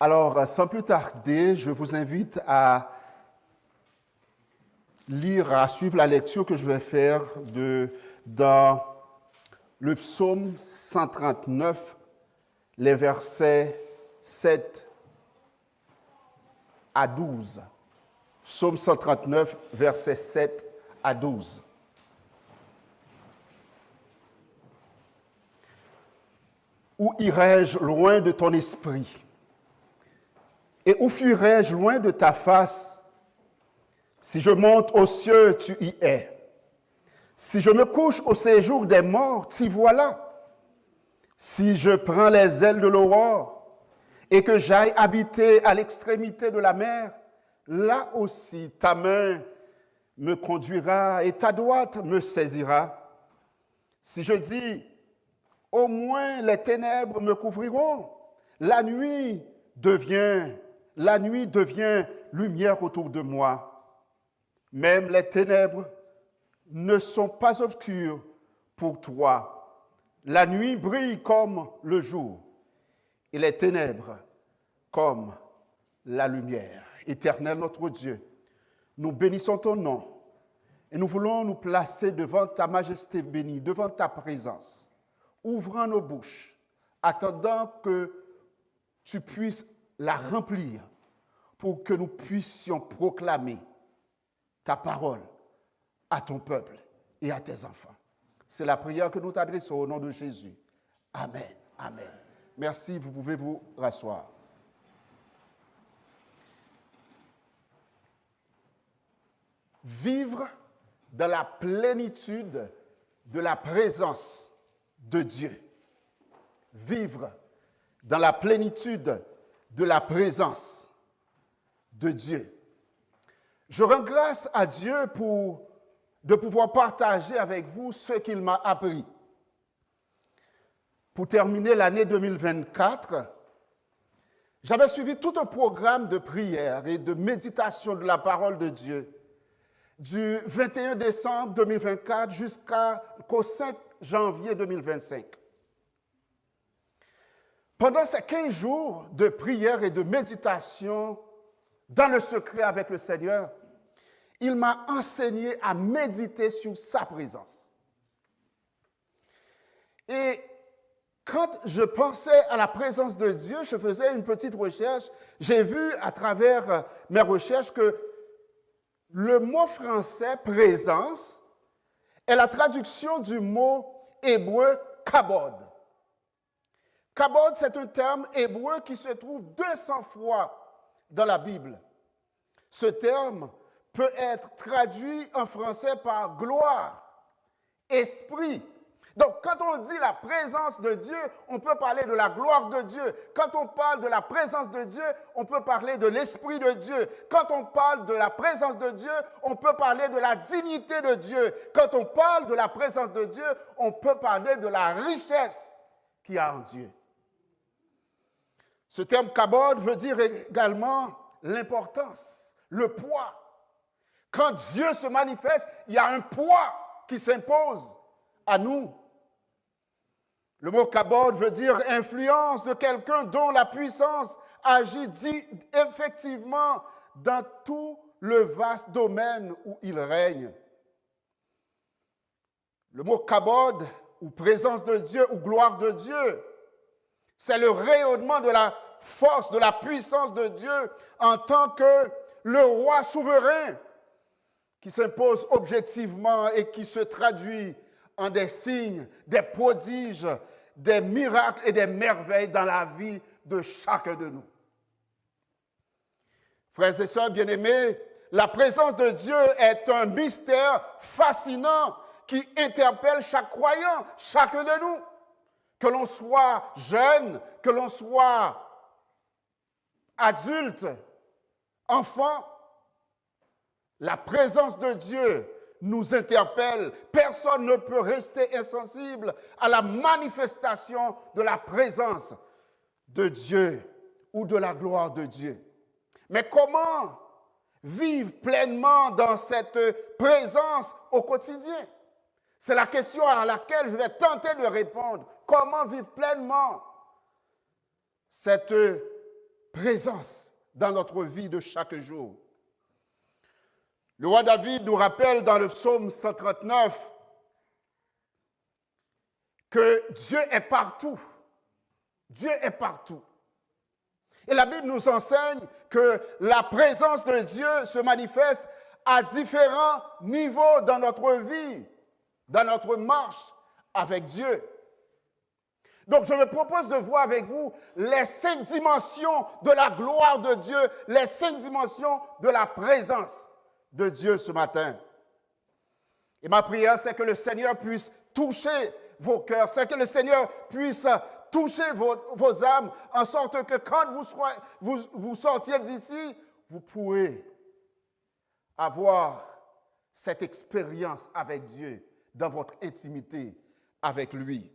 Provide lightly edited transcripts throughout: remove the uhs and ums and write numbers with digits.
Alors, sans plus tarder, je vous invite à lire, à suivre la lecture que je vais faire dans le psaume 139, les versets 7 à 12. Psaume 139, versets 7 à 12. Où irai-je loin de ton esprit? Et où fuirai-je loin de ta face? Si je monte aux cieux, tu y es. Si je me couche au séjour des morts, t'y voilà. Si je prends les ailes de l'aurore et que j'aille habiter à l'extrémité de la mer, là aussi ta main me conduira et ta droite me saisira. Si je dis, au moins les ténèbres me couvriront, la nuit devient lumière autour de moi. Même les ténèbres ne sont pas obscures pour toi. La nuit brille comme le jour et les ténèbres comme la lumière. Éternel notre Dieu, nous bénissons ton nom et nous voulons nous placer devant ta majesté bénie, devant ta présence, ouvrant nos bouches, attendant que tu puisses la remplir pour que nous puissions proclamer ta parole à ton peuple et à tes enfants. C'est la prière que nous t'adressons au nom de Jésus. Amen. Amen. Merci, vous pouvez vous rasseoir. Vivre dans la plénitude de la présence de Dieu. Vivre dans la plénitude de la présence de Dieu. Je rends grâce à Dieu de pouvoir partager avec vous ce qu'il m'a appris. Pour terminer l'année 2024, j'avais suivi tout un programme de prière et de méditation de la parole de Dieu du 21 décembre 2024 jusqu'au 5 janvier 2025. Pendant ces 15 jours de prière et de méditation dans le secret avec le Seigneur, il m'a enseigné à méditer sur sa présence. Et quand je pensais à la présence de Dieu, je faisais une petite recherche. J'ai vu à travers mes recherches que le mot français « présence » est la traduction du mot hébreu « kabod ». Kabod, c'est un terme hébreu qui se trouve 200 fois dans la Bible. Ce terme peut être traduit en français par gloire, esprit. Donc, quand on dit la présence de Dieu, on peut parler de la gloire de Dieu. Quand on parle de la présence de Dieu, on peut parler de l'esprit de Dieu. Quand on parle de la présence de Dieu, on peut parler de la dignité de Dieu. Quand on parle de la présence de Dieu, on peut parler de la richesse qu'il y a en Dieu. Ce terme kabod veut dire également l'importance, le poids. Quand Dieu se manifeste, il y a un poids qui s'impose à nous. Le mot kabod veut dire influence de quelqu'un dont la puissance agit effectivement dans tout le vaste domaine où il règne. Le mot kabod, ou présence de Dieu, ou gloire de Dieu, c'est le rayonnement de la force, de la puissance de Dieu en tant que le roi souverain qui s'impose objectivement et qui se traduit en des signes, des prodiges, des miracles et des merveilles dans la vie de chacun de nous. Frères et sœurs bien-aimés, la présence de Dieu est un mystère fascinant qui interpelle chaque croyant, chacun de nous. Que l'on soit jeune, que l'on soit adulte, enfant, la présence de Dieu nous interpelle. Personne ne peut rester insensible à la manifestation de la présence de Dieu ou de la gloire de Dieu. Mais comment vivre pleinement dans cette présence au quotidien? C'est la question à laquelle je vais tenter de répondre. Comment vivre pleinement cette présence dans notre vie de chaque jour. Le roi David nous rappelle dans le psaume 139 que Dieu est partout. Dieu est partout. Et la Bible nous enseigne que la présence de Dieu se manifeste à différents niveaux dans notre vie, dans notre marche avec Dieu. Donc, je me propose de voir avec vous les 5 dimensions de la gloire de Dieu, les 5 dimensions de la présence de Dieu ce matin. Et ma prière, c'est que le Seigneur puisse toucher vos cœurs, c'est que le Seigneur puisse toucher vos âmes, en sorte que quand vous sortiez d'ici, vous pourrez avoir cette expérience avec Dieu dans votre intimité avec lui.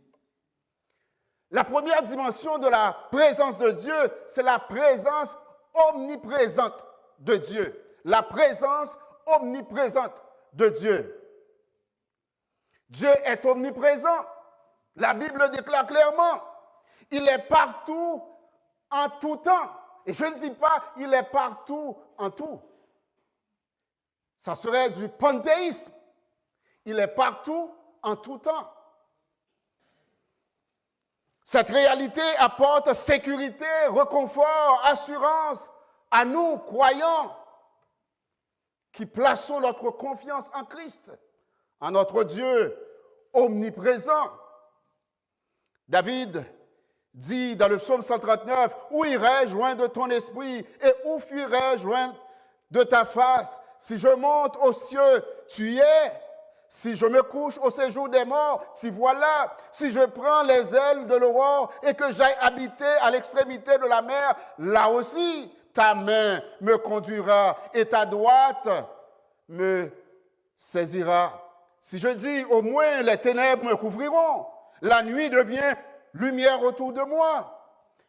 La première dimension de la présence de Dieu, c'est la présence omniprésente de Dieu. La présence omniprésente de Dieu. Dieu est omniprésent. La Bible déclare clairement, il est partout en tout temps. Et je ne dis pas, il est partout en tout. Ça serait du panthéisme. Il est partout en tout temps. Cette réalité apporte sécurité, réconfort, assurance à nous, croyants, qui plaçons notre confiance en Christ, en notre Dieu omniprésent. David dit dans le psaume 139, « Où irai-je loin de ton esprit et où fuirai-je loin de ta face? Si je monte aux cieux, tu y es. Si je me couche au séjour des morts, t'y voilà. Si je prends les ailes de l'aurore et que j'aille habiter à l'extrémité de la mer, là aussi, ta main me conduira et ta droite me saisira. Si je dis, au moins les ténèbres me couvriront, la nuit devient lumière autour de moi.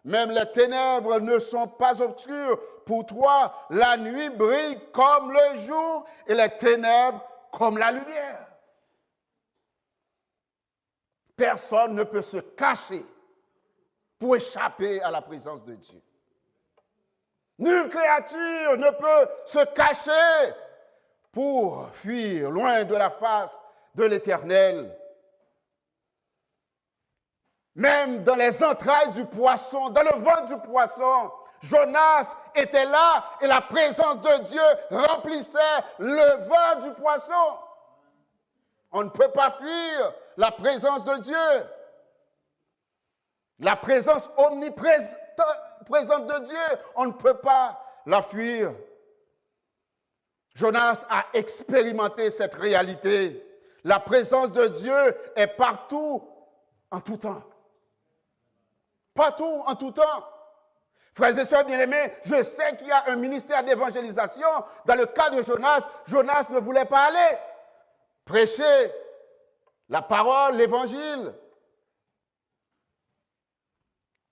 Même les ténèbres ne sont pas obscures. Pour toi, la nuit brille comme le jour et les ténèbres comme la lumière. Personne ne peut se cacher pour échapper à la présence de Dieu. Nulle créature ne peut se cacher pour fuir loin de la face de l'Éternel. Même dans les entrailles du poisson, dans le ventre du poisson, Jonas était là et la présence de Dieu remplissait le ventre du poisson. On ne peut pas fuir la présence de Dieu. La présence omniprésente de Dieu, on ne peut pas la fuir. Jonas a expérimenté cette réalité. La présence de Dieu est partout, en tout temps. Partout, en tout temps. Frères et sœurs bien-aimés, je sais qu'il y a un ministère d'évangélisation. Dans le cas de Jonas, Jonas ne voulait pas aller prêcher la parole, l'évangile.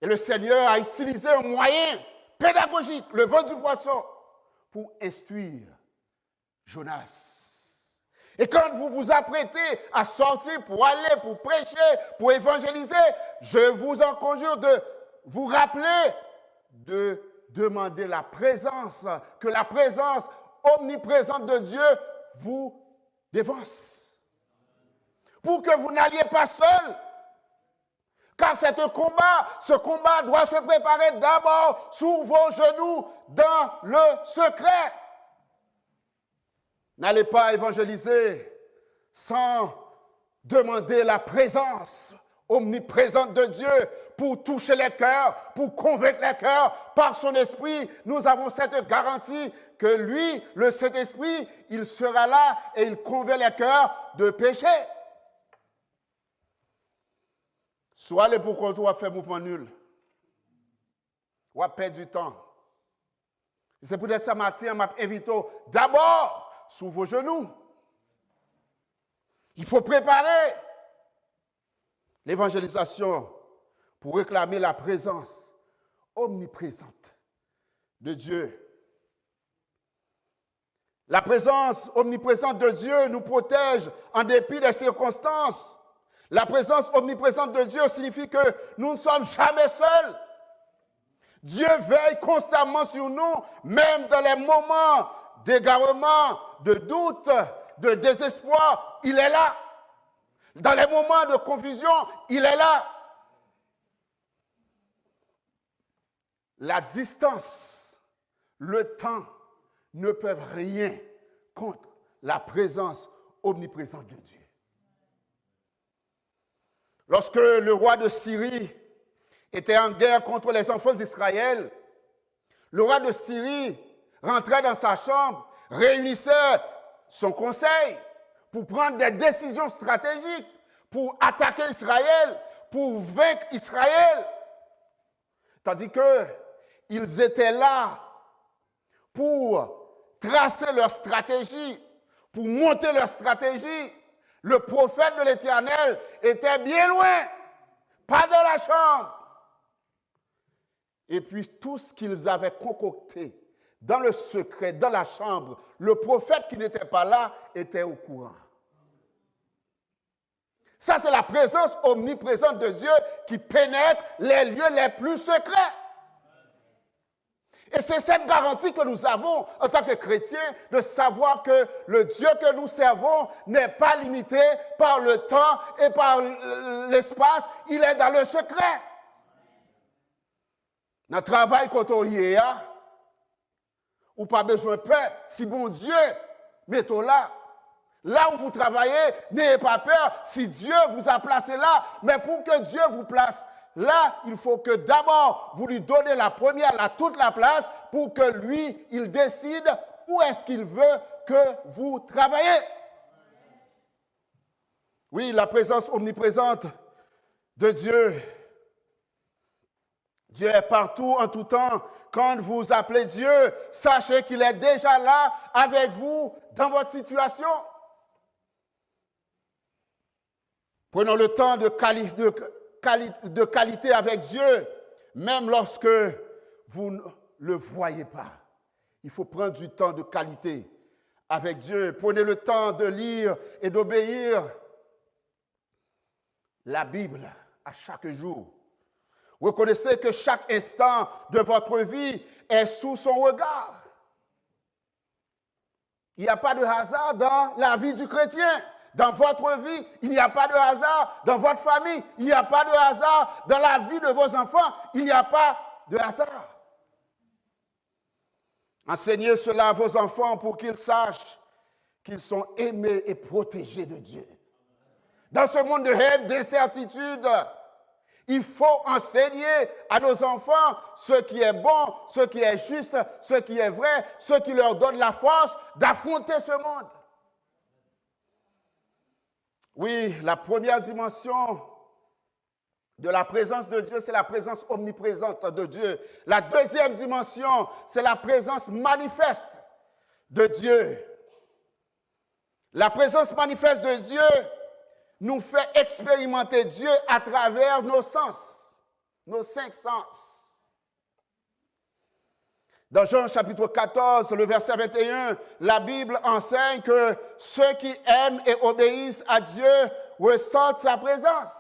Et le Seigneur a utilisé un moyen pédagogique, le vol du poisson, pour instruire Jonas. Et quand vous vous apprêtez à sortir pour aller, pour prêcher, pour évangéliser, je vous en conjure de vous rappeler de demander la présence, que la présence omniprésente de Dieu vous dévance. Pour que vous n'alliez pas seul. Car c'est un combat. Ce combat doit se préparer d'abord sur vos genoux dans le secret. N'allez pas évangéliser sans demander la présence omniprésente de Dieu pour toucher les cœurs, pour convaincre les cœurs par son esprit. Nous avons cette garantie que lui, le Saint-Esprit, il sera là et il convainc les cœurs de péché. Soit les pour qu'on doit faire mouvement nul, ou à perdre du temps. C'est pour ça matin, m'a invité d'abord sous vos genoux. Il faut préparer l'évangélisation pour réclamer la présence omniprésente de Dieu. La présence omniprésente de Dieu nous protège en dépit des circonstances. La présence omniprésente de Dieu signifie que nous ne sommes jamais seuls. Dieu veille constamment sur nous, même dans les moments d'égarement, de doute, de désespoir, il est là. Dans les moments de confusion, il est là. La distance, le temps ne peuvent rien contre la présence omniprésente de Dieu. Lorsque le roi de Syrie était en guerre contre les enfants d'Israël, le roi de Syrie rentrait dans sa chambre, réunissait son conseil pour prendre des décisions stratégiques, pour attaquer Israël, pour vaincre Israël. Tandis qu'ils étaient là pour tracer leur stratégie, pour monter leur stratégie. Le prophète de l'Éternel était bien loin, pas dans la chambre. Et puis tout ce qu'ils avaient concocté dans le secret, dans la chambre, le prophète qui n'était pas là était au courant. Ça, c'est la présence omniprésente de Dieu qui pénètre les lieux les plus secrets. Et c'est cette garantie que nous avons en tant que chrétiens de savoir que le Dieu que nous servons n'est pas limité par le temps et par l'espace, il est dans le secret. Dans le travail quand on y est, ou pas besoin de peur, si bon Dieu, mettons là. Là où vous travaillez, n'ayez pas peur si Dieu vous a placé là. Mais pour que Dieu vous place là, il faut que d'abord vous lui donnez la première, toute la place pour que lui, il décide où est-ce qu'il veut que vous travaillez. Oui, la présence omniprésente de Dieu. Dieu est partout en tout temps. Quand vous appelez Dieu, sachez qu'il est déjà là avec vous dans votre situation. Prenons le temps de qualité avec Dieu, même lorsque vous ne le voyez pas. Il faut prendre du temps de qualité avec Dieu. Prenez le temps de lire et d'obéir la Bible à chaque jour. Reconnaissez que chaque instant de votre vie est sous son regard. Il n'y a pas de hasard dans la vie du chrétien. Dans votre vie, il n'y a pas de hasard. Dans votre famille, il n'y a pas de hasard. Dans la vie de vos enfants, il n'y a pas de hasard. Enseignez cela à vos enfants pour qu'ils sachent qu'ils sont aimés et protégés de Dieu. Dans ce monde de haine, d'incertitude, il faut enseigner à nos enfants ce qui est bon, ce qui est juste, ce qui est vrai, ce qui leur donne la force d'affronter ce monde. Oui, la première dimension de la présence de Dieu, c'est la présence omniprésente de Dieu. La deuxième dimension, c'est la présence manifeste de Dieu. La présence manifeste de Dieu nous fait expérimenter Dieu à travers nos sens, nos 5 sens. Dans Jean chapitre 14, le verset 21, la Bible enseigne que ceux qui aiment et obéissent à Dieu ressentent sa présence.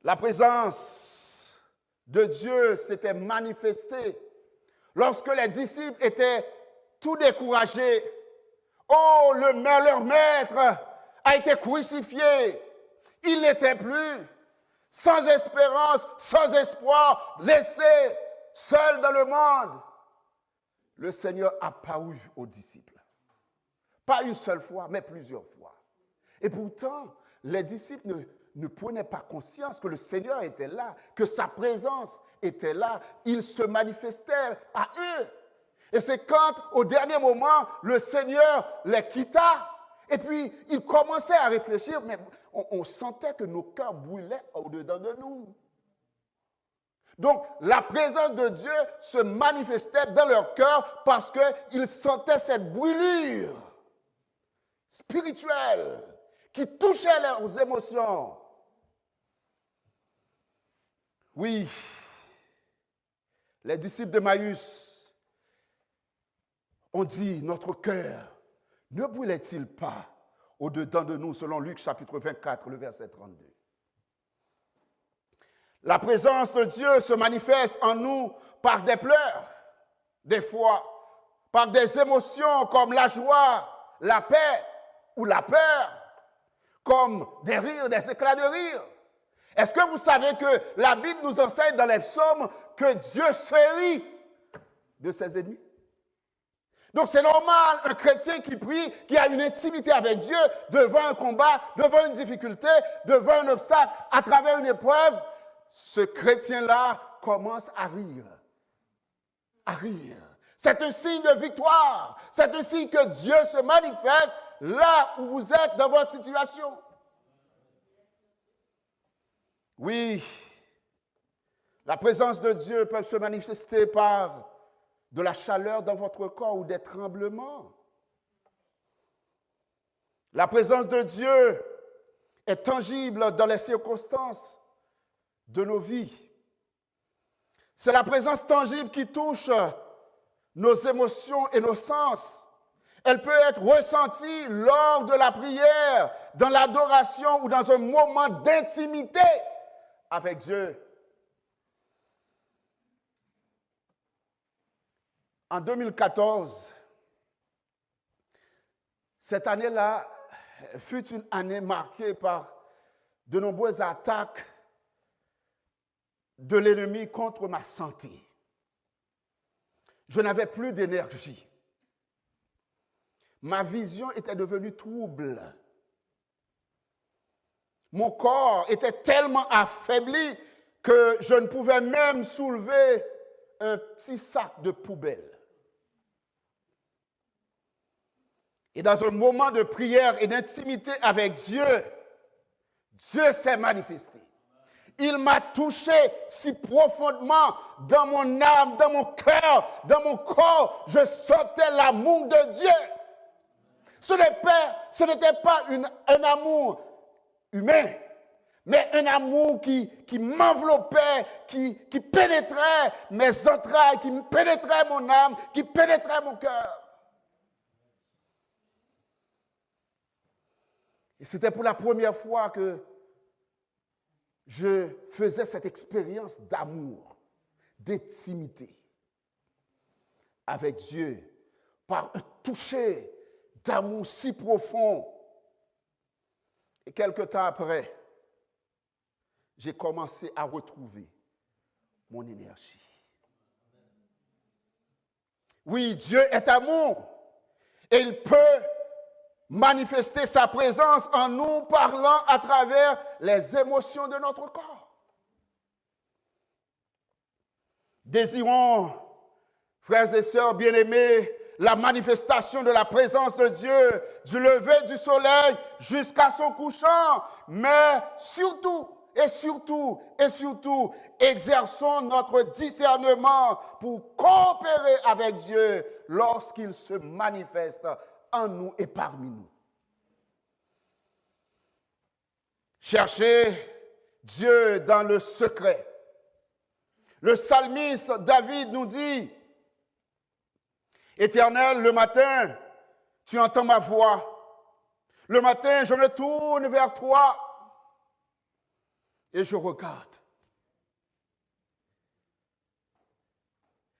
La présence de Dieu s'était manifestée lorsque les disciples étaient tout découragés. Oh, leur maître a été crucifié. Il n'était plus. Sans espérance, sans espoir, laissé seul dans le monde. Le Seigneur a apparu aux disciples. Pas une seule fois, mais plusieurs fois. Et pourtant, les disciples ne prenaient pas conscience que le Seigneur était là, que sa présence était là. Il se manifestait à eux. Et c'est quand, au dernier moment, le Seigneur les quitta. Et puis, ils commençaient à réfléchir, mais on sentait que nos cœurs brûlaient au-dedans de nous. Donc, la présence de Dieu se manifestait dans leur cœur parce qu'ils sentaient cette brûlure spirituelle qui touchait leurs émotions. Oui, les disciples d'Emmaüs ont dit, notre cœur ne brûlait-il pas au-dedans de nous, selon Luc chapitre 24, le verset 32. La présence de Dieu se manifeste en nous par des pleurs, des fois, par des émotions comme la joie, la paix ou la peur, comme des rires, des éclats de rire. Est-ce que vous savez que la Bible nous enseigne dans les psaumes que Dieu se rit de ses ennemis? Donc c'est normal, un chrétien qui prie, qui a une intimité avec Dieu, devant un combat, devant une difficulté, devant un obstacle, à travers une épreuve, ce chrétien-là commence à rire. À rire. C'est un signe de victoire. C'est un signe que Dieu se manifeste là où vous êtes dans votre situation. Oui, la présence de Dieu peut se manifester par de la chaleur dans votre corps ou des tremblements. La présence de Dieu est tangible dans les circonstances de nos vies. C'est la présence tangible qui touche nos émotions et nos sens. Elle peut être ressentie lors de la prière, dans l'adoration ou dans un moment d'intimité avec Dieu. En 2014, cette année-là fut une année marquée par de nombreuses attaques de l'ennemi contre ma santé. Je n'avais plus d'énergie. Ma vision était devenue trouble. Mon corps était tellement affaibli que je ne pouvais même soulever un petit sac de poubelle. Et dans un moment de prière et d'intimité avec Dieu, Dieu s'est manifesté. Il m'a touché si profondément dans mon âme, dans mon cœur, dans mon corps. Je sentais l'amour de Dieu. Ce n'était pas un amour humain, mais un amour qui m'enveloppait, qui pénétrait mes entrailles, qui pénétrait mon âme, qui pénétrait mon cœur. Et c'était pour la première fois que je faisais cette expérience d'amour, d'intimité avec Dieu, par un toucher d'amour si profond. Et quelque temps après, j'ai commencé à retrouver mon énergie. Oui, Dieu est amour et il peut manifester sa présence en nous parlant à travers les émotions de notre corps. Désirons, frères et sœurs bien-aimés, la manifestation de la présence de Dieu du lever du soleil jusqu'à son couchant, mais surtout, exerçons notre discernement pour coopérer avec Dieu lorsqu'il se manifeste en nous et parmi nous. Cherchez Dieu dans le secret. Le psalmiste David nous dit, « Éternel, le matin, tu entends ma voix. Le matin, je me tourne vers toi et je regarde. »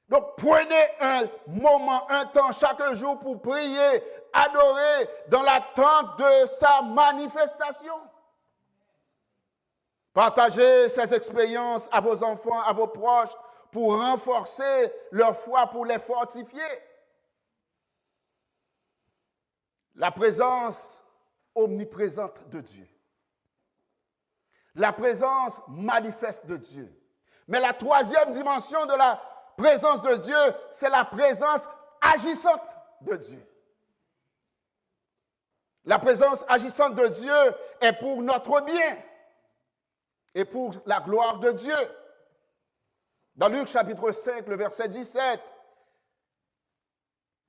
Donc, prenez un moment, un temps chaque jour pour prier, adorer dans l'attente de sa manifestation. Partagez ces expériences à vos enfants, à vos proches, pour renforcer leur foi, pour les fortifier. La présence omniprésente de Dieu. La présence manifeste de Dieu. Mais la troisième dimension de la présence de Dieu, c'est la présence agissante de Dieu. La présence agissante de Dieu est pour notre bien et pour la gloire de Dieu. Dans Luc chapitre 5, le verset 17,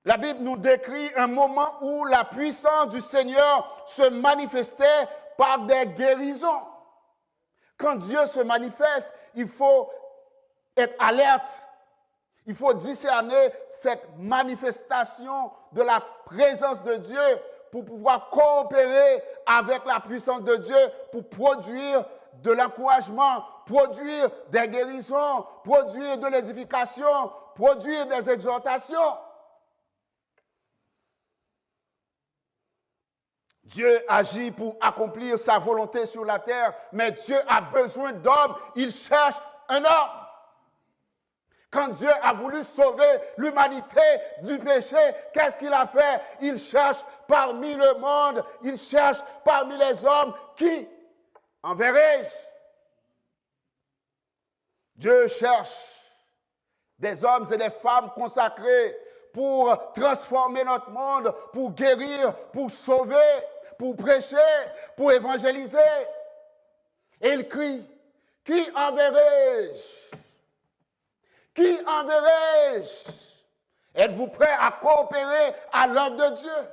la Bible nous décrit un moment où la puissance du Seigneur se manifestait par des guérisons. Quand Dieu se manifeste, il faut être alerte. Il faut discerner cette manifestation de la présence de Dieu pour pouvoir coopérer avec la puissance de Dieu pour produire de l'encouragement, produire des guérisons, produire de l'édification, produire des exhortations. Dieu agit pour accomplir sa volonté sur la terre, mais Dieu a besoin d'hommes. Il cherche un homme. Quand Dieu a voulu sauver l'humanité du péché, qu'est-ce qu'il a fait? Il cherche parmi le monde, il cherche parmi les hommes. Qui enverrai-je? Dieu cherche des hommes et des femmes consacrés pour transformer notre monde, pour guérir, pour sauver, pour prêcher, pour évangéliser. Et il crie, qui enverrai-je? Qui enverrai-je? Êtes-vous prêts à coopérer à l'œuvre de Dieu?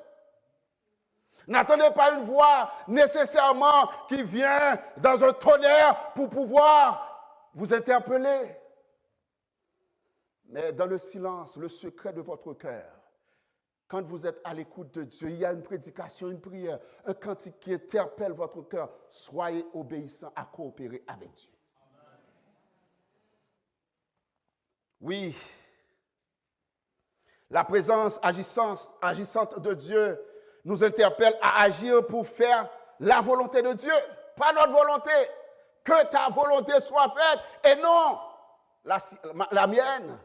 N'attendez pas une voix nécessairement qui vient dans un tonnerre pour pouvoir vous interpeller. Mais dans le silence, le secret de votre cœur, quand vous êtes à l'écoute de Dieu, il y a une prédication, une prière, un cantique qui interpelle votre cœur. Soyez obéissants à coopérer avec Dieu. Oui, la présence agissante de Dieu nous interpelle à agir pour faire la volonté de Dieu, pas notre volonté. Que ta volonté soit faite et non la mienne.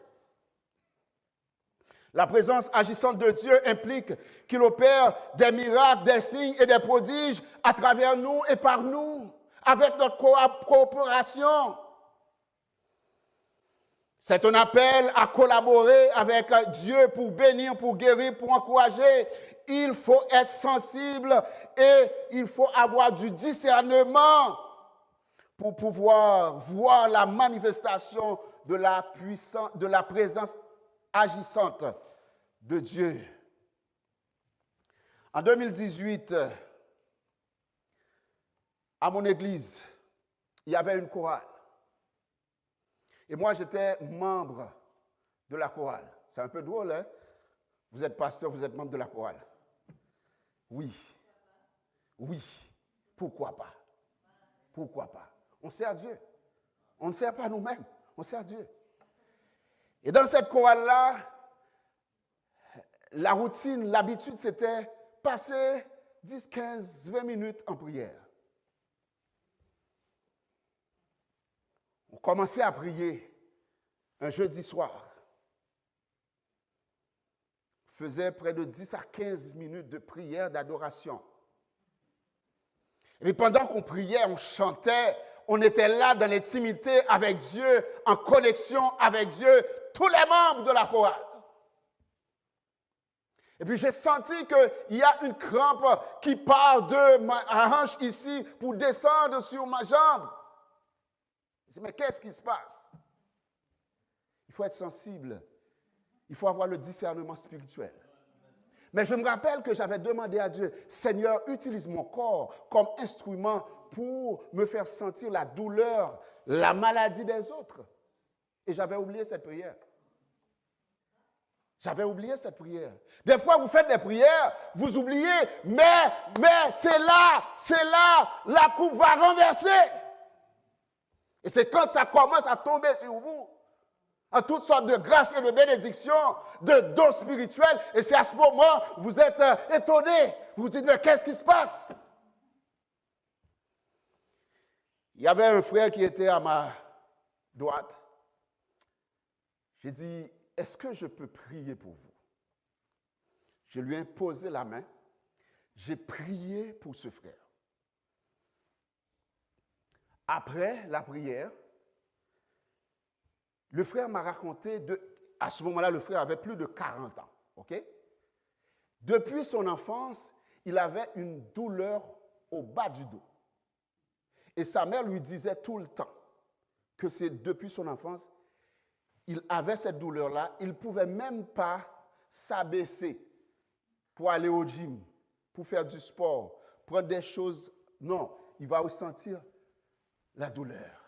La présence agissante de Dieu implique qu'il opère des miracles, des signes et des prodiges à travers nous et par nous, avec notre coopération. C'est un appel à collaborer avec Dieu pour bénir, pour guérir, pour encourager. Il faut être sensible et il faut avoir du discernement pour pouvoir voir la manifestation de la présence agissante de Dieu. En 2018, à mon église, il y avait une chorale. Et moi, j'étais membre de la chorale. C'est un peu drôle, hein? Vous êtes pasteur, vous êtes membre de la chorale. Oui. Oui. Pourquoi pas? Pourquoi pas? On sert Dieu. On ne sert pas nous-mêmes. On sert Dieu. Et dans cette chorale-là, la routine, l'habitude, c'était passer 10, 15, 20 minutes en prière. On commençait à prier un jeudi soir. On faisait près de 10 à 15 minutes de prière, d'adoration. Et pendant qu'on priait, on chantait, on était là dans l'intimité avec Dieu, en connexion avec Dieu, tous les membres de la chorale. Et puis j'ai senti qu'il y a une crampe qui part de ma hanche ici pour descendre sur ma jambe. Je dis, mais qu'est-ce qui se passe? Il faut être sensible. Il faut avoir le discernement spirituel. Mais je me rappelle que j'avais demandé à Dieu, Seigneur, utilise mon corps comme instrument pour me faire sentir la douleur, la maladie des autres. Et j'avais oublié cette prière. J'avais oublié cette prière. Des fois, vous faites des prières, vous oubliez, mais c'est là, la coupe va renverser. Et c'est quand ça commence à tomber sur vous, en toutes sortes de grâces et de bénédictions, de dons spirituels, et c'est à ce moment où vous êtes étonné. Vous vous dites, mais qu'est-ce qui se passe? Il y avait un frère qui était à ma droite. J'ai dit, est-ce que je peux prier pour vous? Je lui ai posé la main. J'ai prié pour ce frère. Après la prière, le frère m'a raconté, à ce moment-là, le frère avait plus de 40 ans. OK? Depuis son enfance, il avait une douleur au bas du dos. Et sa mère lui disait tout le temps que c'est depuis son enfance, il avait cette douleur-là. Il ne pouvait même pas s'abaisser pour aller au gym, pour faire du sport, prendre des choses. Non, il va ressentir la douleur.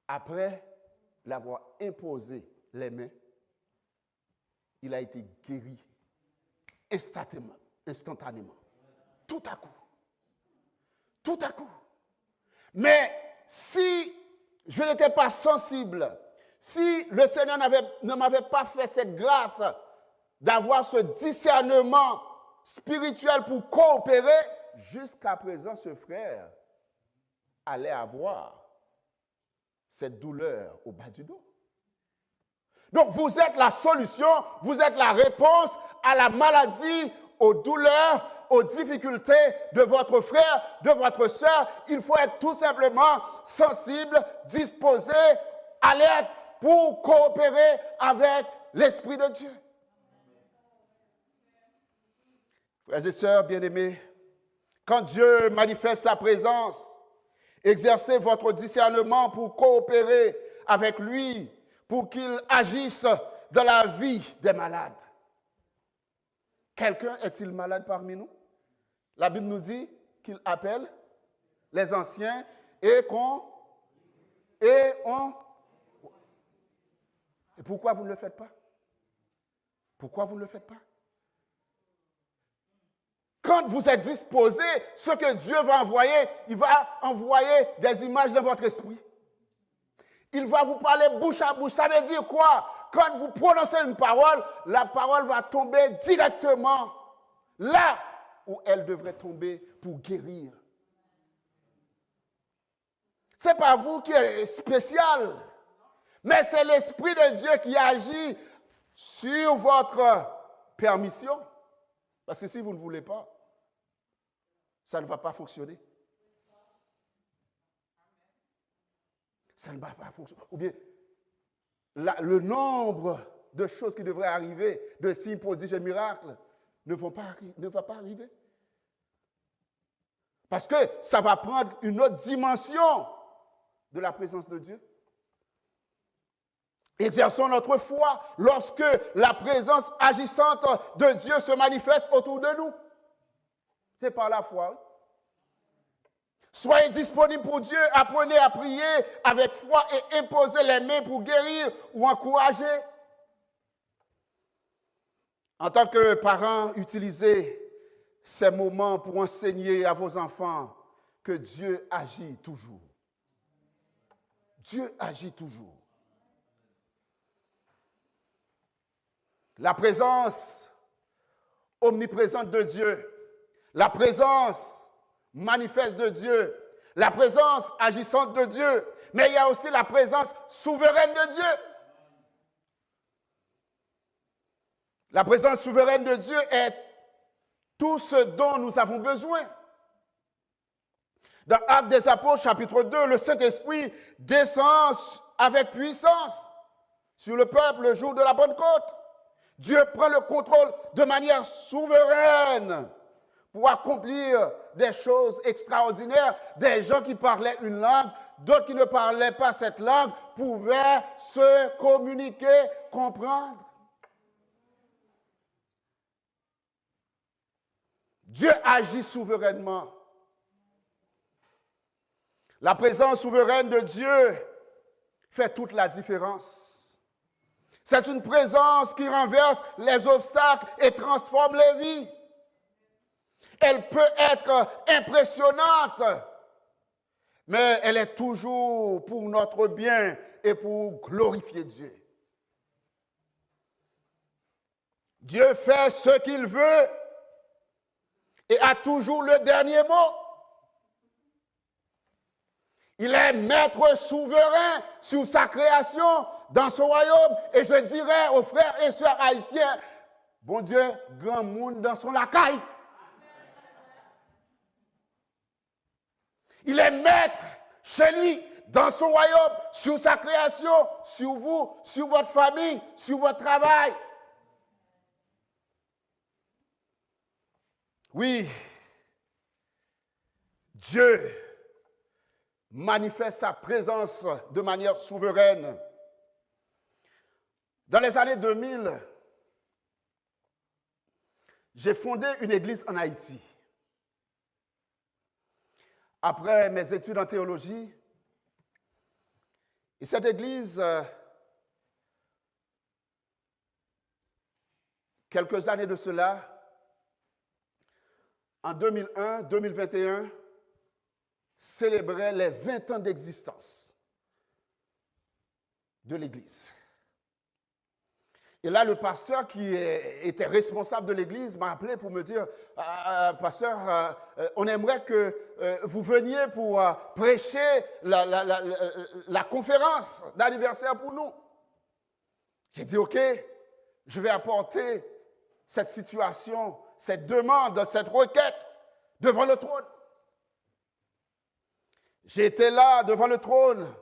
Après l'avoir imposé les mains, il a été guéri instantanément. Tout à coup. Tout à coup. Mais si je n'étais pas sensible, si le Seigneur ne m'avait pas fait cette grâce d'avoir ce discernement spirituel pour coopérer, jusqu'à présent, ce frère allait avoir cette douleur au bas du dos. Donc, vous êtes la solution, vous êtes la réponse à la maladie, aux douleurs, aux difficultés de votre frère, de votre soeur. Il faut être tout simplement sensible, disposé, alerte pour coopérer avec l'Esprit de Dieu. Frères et sœurs bien-aimés, quand Dieu manifeste sa présence, exercez votre discernement pour coopérer avec lui, pour qu'il agisse dans la vie des malades. Quelqu'un est-il malade parmi nous? La Bible nous dit qu'il appelle les anciens et Et pourquoi vous ne le faites pas? Pourquoi vous ne le faites pas? Quand vous êtes disposé, ce que Dieu va envoyer, il va envoyer des images dans votre esprit. Il va vous parler bouche à bouche. Ça veut dire quoi? Quand vous prononcez une parole, la parole va tomber directement là où elle devrait tomber pour guérir. Ce n'est pas vous qui êtes spécial, mais c'est l'Esprit de Dieu qui agit sur votre permission. Parce que si vous ne voulez pas, ça ne va pas fonctionner. Ça ne va pas fonctionner. Ou bien, le nombre de choses qui devraient arriver, de signes, prodiges et miracles, ne va pas arriver. Parce que ça va prendre une autre dimension de la présence de Dieu. Exerçons notre foi lorsque la présence agissante de Dieu se manifeste autour de nous. C'est par la foi. Soyez disponibles pour Dieu, apprenez à prier avec foi et imposez les mains pour guérir ou encourager. En tant que parents, utilisez ces moments pour enseigner à vos enfants que Dieu agit toujours. Dieu agit toujours. La présence omniprésente de Dieu, la présence manifeste de Dieu, la présence agissante de Dieu, mais il y a aussi la présence souveraine de Dieu. La présence souveraine de Dieu est tout ce dont nous avons besoin. Dans Actes des Apôtres, chapitre 2, le Saint-Esprit descend avec puissance sur le peuple le jour de la Pentecôte. Dieu prend le contrôle de manière souveraine pour accomplir des choses extraordinaires. Des gens qui parlaient une langue, d'autres qui ne parlaient pas cette langue, pouvaient se communiquer, comprendre. Dieu agit souverainement. La présence souveraine de Dieu fait toute la différence. C'est une présence qui renverse les obstacles et transforme les vies. Elle peut être impressionnante, mais elle est toujours pour notre bien et pour glorifier Dieu. Dieu fait ce qu'il veut et a toujours le dernier mot. Il est maître souverain sur sa création, dans son royaume. Et je dirais aux frères et sœurs haïtiens, bon Dieu, grand monde dans son lacaille. Il est maître chez lui, dans son royaume, sur sa création, sur vous, sur votre famille, sur votre travail. Oui, Dieu manifeste sa présence de manière souveraine. Dans les années 2000, j'ai fondé une église en Haïti. Après mes études en théologie, et cette église, quelques années de cela, en 2001, 2021, célébrait les 20 ans d'existence de l'Église. Et là, le pasteur qui était responsable de l'Église m'a appelé pour me dire, pasteur, on aimerait que vous veniez pour prêcher la conférence d'anniversaire pour nous. J'ai dit, OK, je vais apporter cette situation, cette demande, cette requête devant le trône. J'étais là devant le trône,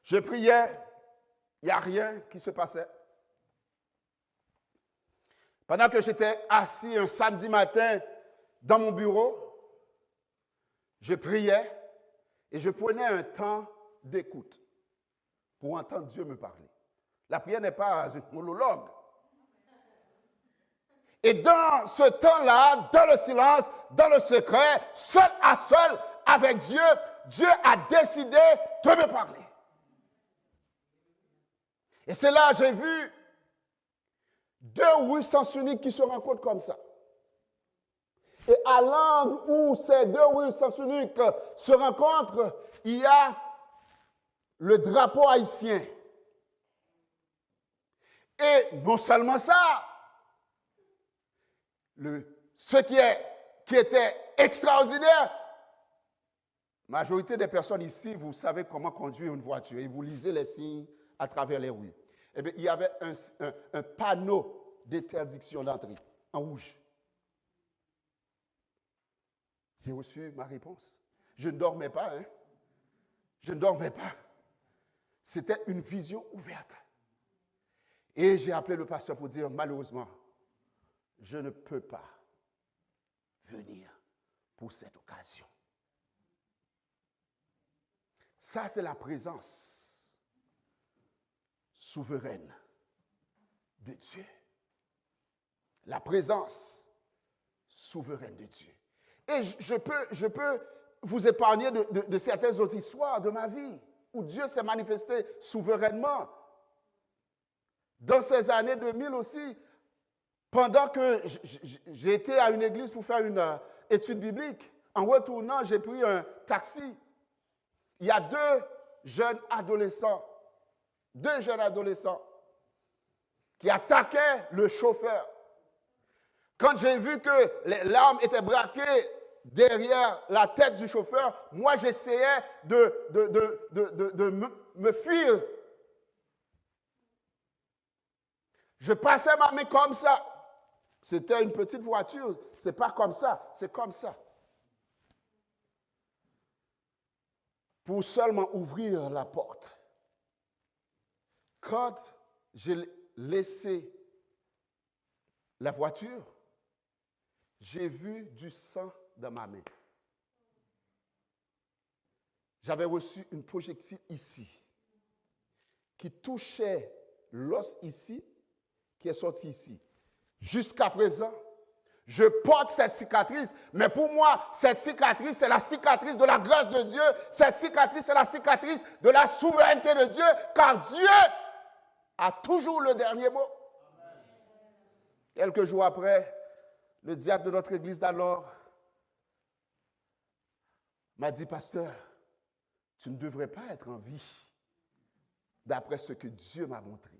je priais, il n'y a rien qui se passait. Pendant que j'étais assis un samedi matin dans mon bureau, je priais et je prenais un temps d'écoute pour entendre Dieu me parler. La prière n'est pas un monologue. Et dans ce temps-là, dans le silence, dans le secret, seul à seul avec Dieu, Dieu a décidé de me parler. Et c'est là que j'ai vu deux oui sens uniques qui se rencontrent comme ça. Et à l'angle où ces deux oui sens uniques se rencontrent, il y a le drapeau haïtien. Et non seulement ça, ce qui était extraordinaire, la majorité des personnes ici, vous savez comment conduire une voiture et vous lisez les signes à travers les rues. Eh bien, il y avait un panneau d'interdiction d'entrée en rouge. J'ai reçu ma réponse. Je ne dormais pas, hein. Je ne dormais pas. C'était une vision ouverte. Et j'ai appelé le pasteur pour dire, malheureusement, je ne peux pas venir pour cette occasion. Ça, c'est la présence souveraine de Dieu. La présence souveraine de Dieu. Et je peux vous épargner de certaines autres histoires de ma vie où Dieu s'est manifesté souverainement. Dans ces années 2000 aussi, pendant que j'étais à une église pour faire une étude biblique, en retournant, j'ai pris un taxi. Il y a deux jeunes adolescents qui attaquaient le chauffeur. Quand j'ai vu que l'arme était braquée derrière la tête du chauffeur, moi j'essayais de me fuir. Je passais ma main comme ça. C'était une petite voiture. Ce n'est pas comme ça, c'est comme ça. Pour seulement ouvrir la porte. Quand j'ai laissé la voiture, j'ai vu du sang dans ma main. J'avais reçu une projectile ici qui touchait l'os ici, qui est sorti ici. Jusqu'à présent, je porte cette cicatrice, mais pour moi, cette cicatrice, c'est la cicatrice de la grâce de Dieu. Cette cicatrice, c'est la cicatrice de la souveraineté de Dieu, car Dieu a toujours le dernier mot. Amen. Quelques jours après, le diacre de notre église d'alors m'a dit, pasteur, tu ne devrais pas être en vie d'après ce que Dieu m'a montré.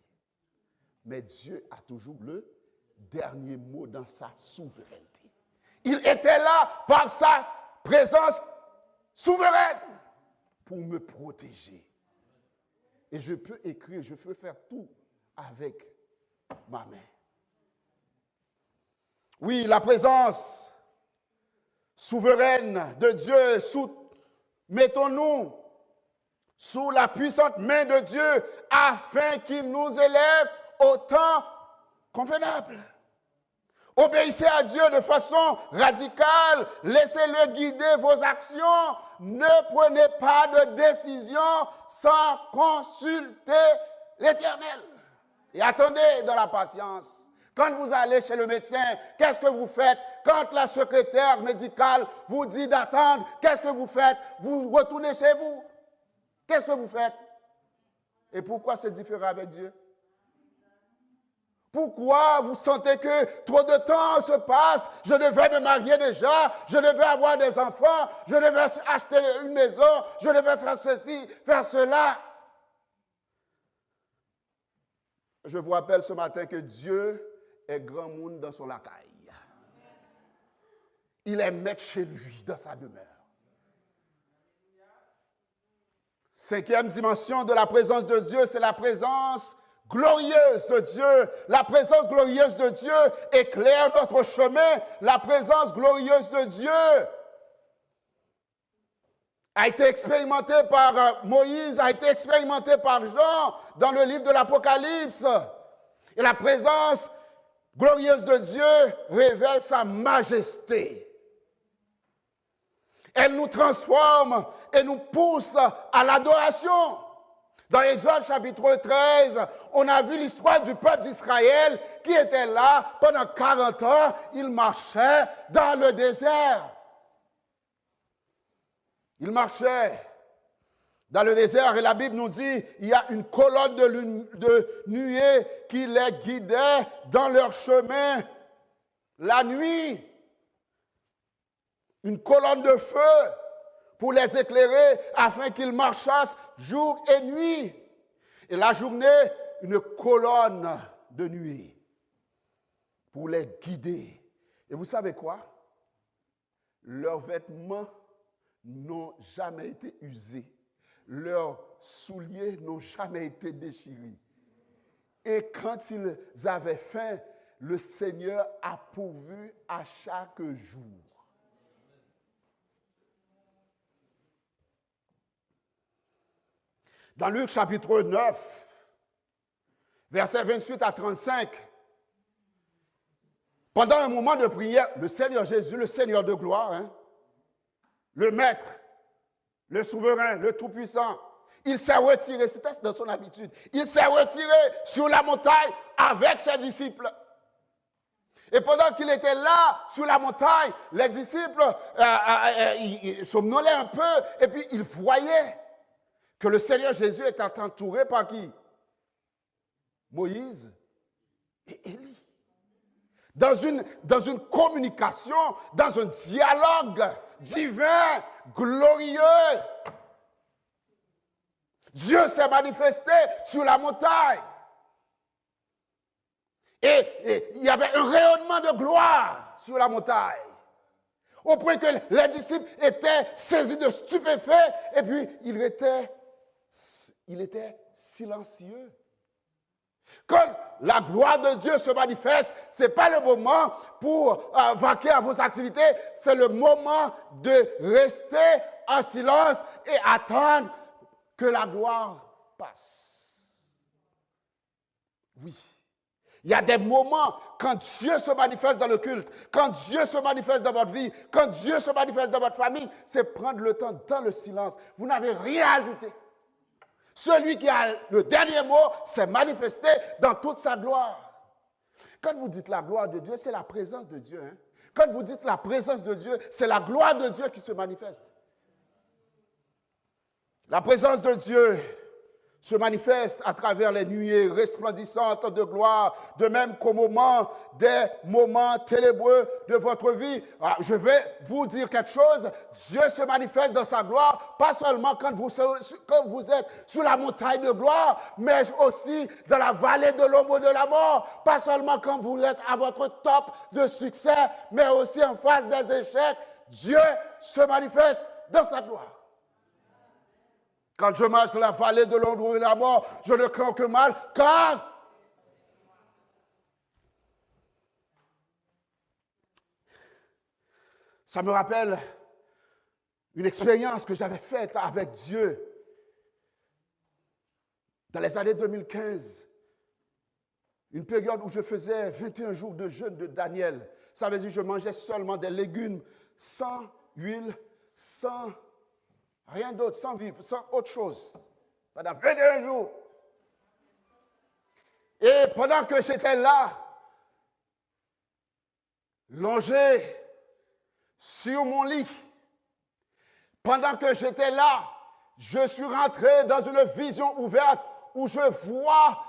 Mais Dieu a toujours le dernier mot dans sa souveraineté. Il était là par sa présence souveraine pour me protéger. Et je peux écrire, je peux faire tout avec ma main. Oui, la présence souveraine de Dieu, mettons-nous sous la puissante main de Dieu afin qu'il nous élève au temps convenable. Obéissez à Dieu de façon radicale, laissez-le guider vos actions, ne prenez pas de décision sans consulter l'Éternel. Et attendez dans la patience. Quand vous allez chez le médecin, qu'est-ce que vous faites? Quand la secrétaire médicale vous dit d'attendre, qu'est-ce que vous faites? Vous retournez chez vous. Qu'est-ce que vous faites? Et pourquoi c'est différent avec Dieu? Pourquoi vous sentez que trop de temps se passe? Je devais me marier déjà, je devais avoir des enfants, je devais acheter une maison, je devais faire ceci, faire cela. Je vous rappelle ce matin que Dieu est grand monde dans son lacaille. Il est maître chez lui, dans sa demeure. Cinquième dimension de la présence de Dieu, c'est la présence glorieuse de Dieu. La présence glorieuse de Dieu éclaire notre chemin. La présence glorieuse de Dieu a été expérimentée par Moïse, a été expérimentée par Jean dans le livre de l'Apocalypse. Et la présence glorieuse de Dieu révèle sa majesté. Elle nous transforme et nous pousse à l'adoration. Dans Exode chapitre 13, on a vu l'histoire du peuple d'Israël qui était là pendant 40 ans. Il marchait dans le désert. Il marchait dans le désert et la Bible nous dit il y a une colonne de nuée qui les guidait dans leur chemin la nuit. Une colonne de feu pour les éclairer afin qu'ils marchassent jour et nuit. Et la journée, une colonne de nuit pour les guider. Et vous savez quoi? Leurs vêtements n'ont jamais été usés. Leurs souliers n'ont jamais été déchirés. Et quand ils avaient faim, le Seigneur a pourvu à chaque jour. Dans Luc chapitre 9, versets 28 à 35, pendant un moment de prière, le Seigneur Jésus, le Seigneur de gloire, le Maître, le Souverain, le Tout-Puissant, il s'est retiré, c'était dans son habitude, il s'est retiré sur la montagne avec ses disciples. Et pendant qu'il était là, sur la montagne, les disciples ils somnolaient un peu et puis ils voyaient que le Seigneur Jésus était entouré par qui? Moïse et Élie. Dans une communication, dans un dialogue divin, glorieux. Dieu s'est manifesté sur la montagne. Et il y avait un rayonnement de gloire sur la montagne. Au point que les disciples étaient saisis de stupéfaits et puis il était silencieux. Quand la gloire de Dieu se manifeste, ce n'est pas le moment pour vaquer à vos activités, c'est le moment de rester en silence et attendre que la gloire passe. Oui. Il y a des moments quand Dieu se manifeste dans le culte, quand Dieu se manifeste dans votre vie, quand Dieu se manifeste dans votre famille, c'est prendre le temps dans le silence. Vous n'avez rien à ajouter. Celui qui a le dernier mot s'est manifesté dans toute sa gloire. Quand vous dites la gloire de Dieu, c'est la présence de Dieu. Quand vous dites la présence de Dieu, c'est la gloire de Dieu qui se manifeste. La présence de Dieu se manifeste à travers les nuées resplendissantes de gloire, de même qu'au moment des moments ténébreux de votre vie. Alors, je vais vous dire quelque chose, Dieu se manifeste dans sa gloire, pas seulement quand vous êtes sur la montagne de gloire, mais aussi dans la vallée de l'ombre de la mort, pas seulement quand vous êtes à votre top de succès, mais aussi en face des échecs. Dieu se manifeste dans sa gloire. Quand je marche dans la vallée de l'ombre de la mort, je ne crains que mal, car ça me rappelle une expérience que j'avais faite avec Dieu dans les années 2015. Une période où je faisais 21 jours de jeûne de Daniel. Ça veut dire que je mangeais seulement des légumes sans huile, sans rien d'autre, sans vivre, sans autre chose, pendant 21 jours. Et pendant que j'étais là, longé sur mon lit, pendant que j'étais là, je suis rentré dans une vision ouverte où je vois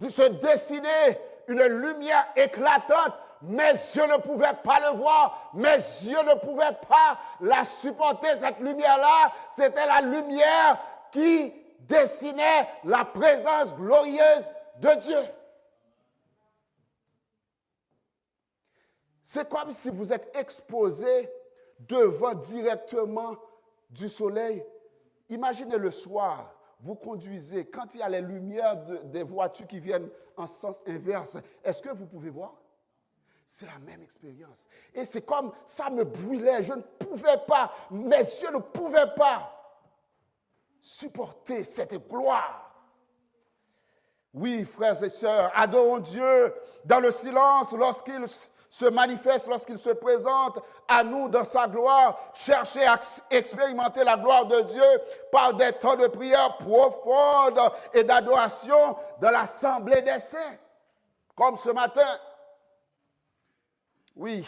se dessiner une lumière éclatante. Mes yeux ne pouvaient pas le voir, mes yeux ne pouvaient pas la supporter, cette lumière-là. C'était la lumière qui dessinait la présence glorieuse de Dieu. C'est comme si vous êtes exposé devant directement du soleil. Imaginez le soir, vous conduisez, quand il y a les lumières des voitures qui viennent en sens inverse, est-ce que vous pouvez voir? C'est la même expérience. Et c'est comme ça me brûlait, je ne pouvais pas, mes yeux ne pouvaient pas supporter cette gloire. Oui, frères et sœurs, adorons Dieu dans le silence lorsqu'il se manifeste, lorsqu'il se présente à nous dans sa gloire. Cherchez à expérimenter la gloire de Dieu par des temps de prière profonde et d'adoration dans l'assemblée des saints. Comme ce matin. Oui,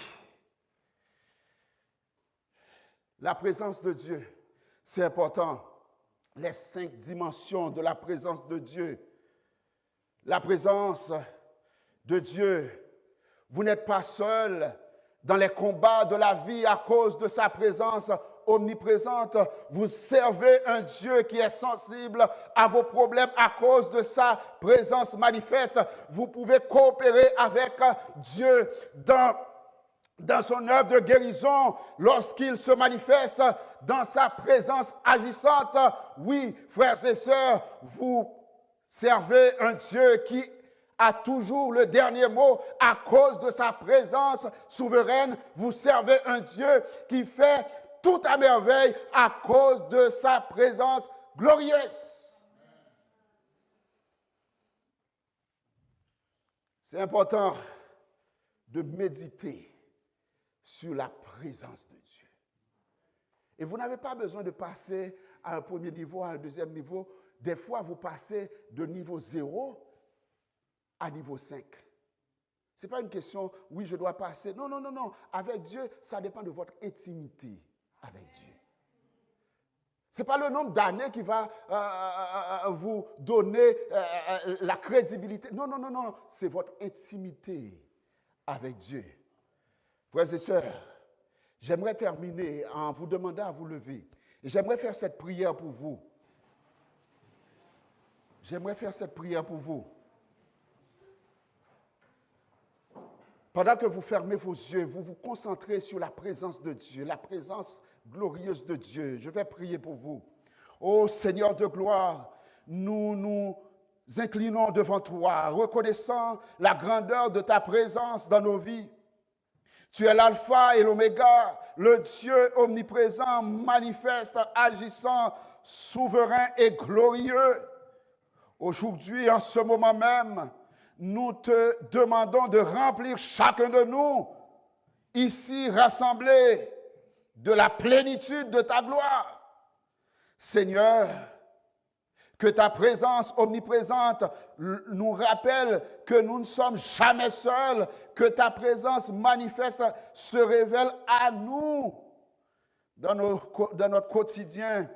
la présence de Dieu, c'est important. Les 5 dimensions de la présence de Dieu. La présence de Dieu. Vous n'êtes pas seul dans les combats de la vie à cause de sa présence omniprésente. Vous servez un Dieu qui est sensible à vos problèmes à cause de sa présence manifeste. Vous pouvez coopérer avec Dieu dans son œuvre de guérison lorsqu'il se manifeste dans sa présence agissante. Oui, frères et sœurs, vous servez un Dieu qui a toujours le dernier mot à cause de sa présence souveraine. Vous servez un Dieu qui fait tout à merveille à cause de sa présence glorieuse. C'est important de méditer sur la présence de Dieu. Et vous n'avez pas besoin de passer à un premier niveau, à un deuxième niveau. Des fois, vous passez de niveau 0 à niveau 5. Ce n'est pas une question, oui, je dois passer. Non, non, non, non. Avec Dieu, ça dépend de votre intimité avec Dieu. Ce n'est pas le nombre d'années qui va vous donner la crédibilité. Non, non, non, non. C'est votre intimité avec Dieu. Frères et sœurs, j'aimerais terminer en vous demandant à vous lever. Et j'aimerais faire cette prière pour vous. J'aimerais faire cette prière pour vous. Pendant que vous fermez vos yeux, vous vous concentrez sur la présence de Dieu, la présence glorieuse de Dieu. Je vais prier pour vous. Ô Seigneur de gloire, nous nous inclinons devant toi, reconnaissant la grandeur de ta présence dans nos vies. Tu es l'alpha et l'oméga, le Dieu omniprésent, manifeste, agissant, souverain et glorieux. Aujourd'hui, en ce moment même, nous te demandons de remplir chacun de nous, ici rassemblés, de la plénitude de ta gloire. Seigneur, que ta présence omniprésente nous rappelle que nous ne sommes jamais seuls, que ta présence manifeste se révèle à nous dans notre quotidien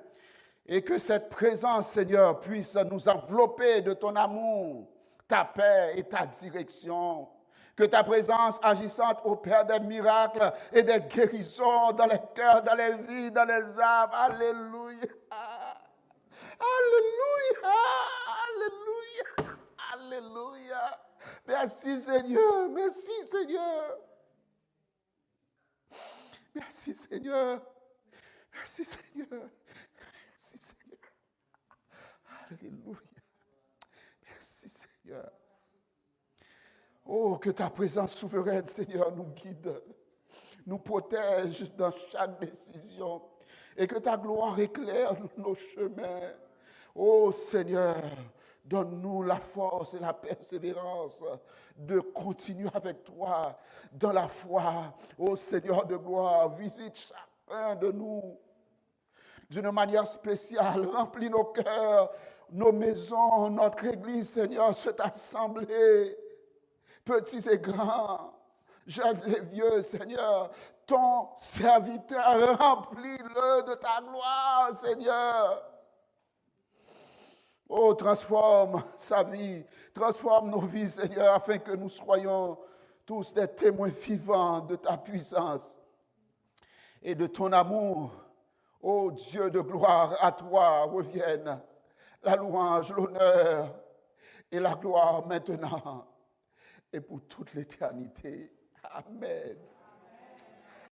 et que cette présence, Seigneur, puisse nous envelopper de ton amour, ta paix et ta direction. Que ta présence agissante opère des miracles et des guérisons dans les cœurs, dans les vies, dans les âmes. Alléluia. Alléluia. Alléluia. Alléluia. Merci Seigneur. Merci Seigneur. Merci Seigneur. Merci Seigneur. Merci Seigneur. Alléluia. Merci Seigneur. Oh, que ta présence souveraine, Seigneur, nous guide, nous protège dans chaque décision et que ta gloire éclaire nos chemins. Oh, Seigneur, donne-nous la force et la persévérance de continuer avec toi dans la foi. Oh, Seigneur de gloire, visite chacun de nous d'une manière spéciale, remplis nos cœurs, nos maisons, notre église, Seigneur, cette assemblée. Petits et grands, jeunes et vieux, Seigneur, ton serviteur, remplis-le de ta gloire, Seigneur. Oh, transforme sa vie, transforme nos vies, Seigneur, afin que nous soyons tous des témoins vivants de ta puissance et de ton amour. Ô Dieu de gloire, à toi reviennent la louange, l'honneur et la gloire maintenant et pour toute l'éternité. Amen.